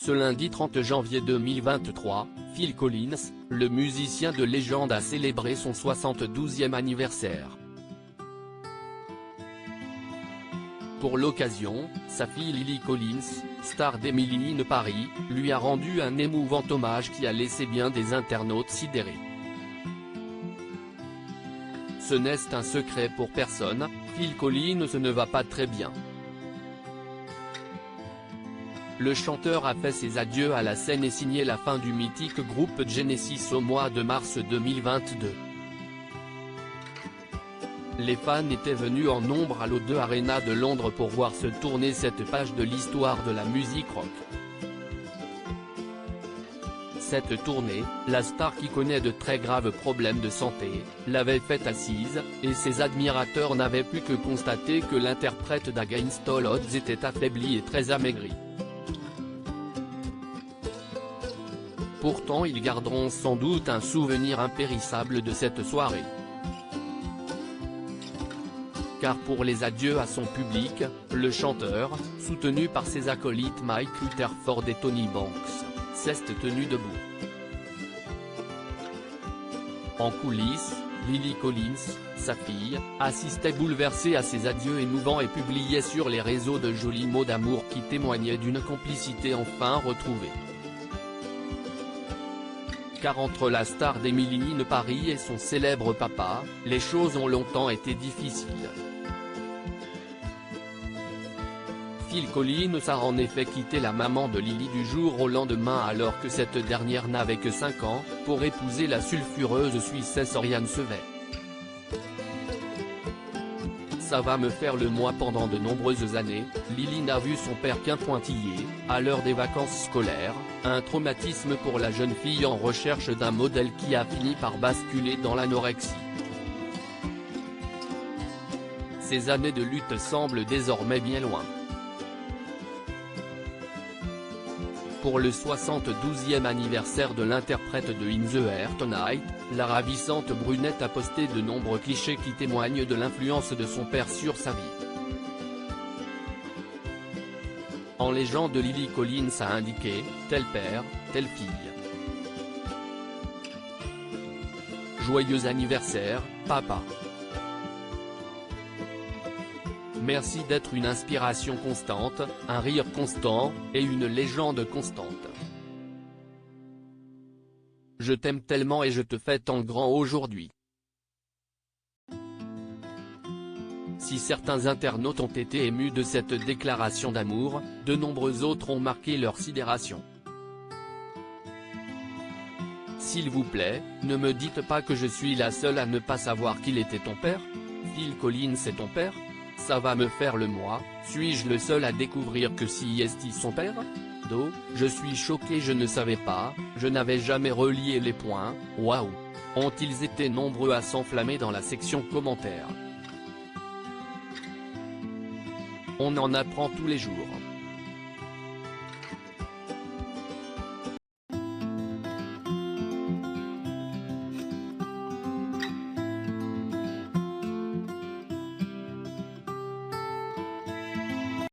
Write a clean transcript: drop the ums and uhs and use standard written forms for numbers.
Ce lundi 30 janvier 2023, Phil Collins, le musicien de légende a célébré son 72e anniversaire. Pour l'occasion, sa fille Lily Collins, star d'Emily in Paris, lui a rendu un émouvant hommage qui a laissé bien des internautes sidérés. Ce n'est un secret pour personne, Phil Collins ne va pas très bien. Le chanteur a fait ses adieux à la scène et signé la fin du mythique groupe Genesis au mois de mars 2022. Les fans étaient venus en nombre à l'O2 Arena de Londres pour voir se tourner cette page de l'histoire de la musique rock. Cette tournée, la star qui connaît de très graves problèmes de santé, l'avait faite assise, et ses admirateurs n'avaient pu que constater que l'interprète d'Against All Odds était affaibli et très amaigri. Pourtant ils garderont sans doute un souvenir impérissable de cette soirée. Car pour les adieux à son public, le chanteur, soutenu par ses acolytes Mike Rutherford et Tony Banks, s'est tenu debout. En coulisses, Lily Collins, sa fille, assistait bouleversée à ses adieux émouvants et publiait sur les réseaux de jolis mots d'amour qui témoignaient d'une complicité enfin retrouvée. Car entre la star d'Emily in Paris et son célèbre papa, les choses ont longtemps été difficiles. Phil Collins a en effet quitté la maman de Lily du jour au lendemain alors que cette dernière n'avait que 5 ans, pour épouser la sulfureuse Suissesse Oriane Sevet. Ça va me faire le mois. Pendant de nombreuses années, Lily n'a vu son père qu'un pointillé, à l'heure des vacances scolaires, un traumatisme pour la jeune fille en recherche d'un modèle qui a fini par basculer dans l'anorexie. Ces années de lutte semblent désormais bien loin. Pour le 72e anniversaire de l'interprète de In the Air Tonight, la ravissante brunette a posté de nombreux clichés qui témoignent de l'influence de son père sur sa vie. En légende, Lily Collins a indiqué « tel père, telle fille ». Joyeux anniversaire, papa. Merci d'être une inspiration constante, un rire constant, et une légende constante. Je t'aime tellement et je te fais tant grand aujourd'hui. Si certains internautes ont été émus de cette déclaration d'amour, de nombreux autres ont marqué leur sidération. S'il vous plaît, ne me dites pas que je suis la seule à ne pas savoir qu'il était ton père. Phil Collins est ton père? Ça va me faire le mois, suis-je le seul à découvrir que si est son père? Je suis choqué, je ne savais pas, je n'avais jamais relié les points, waouh! Ont-ils été nombreux à s'enflammer dans la section commentaires. On en apprend tous les jours.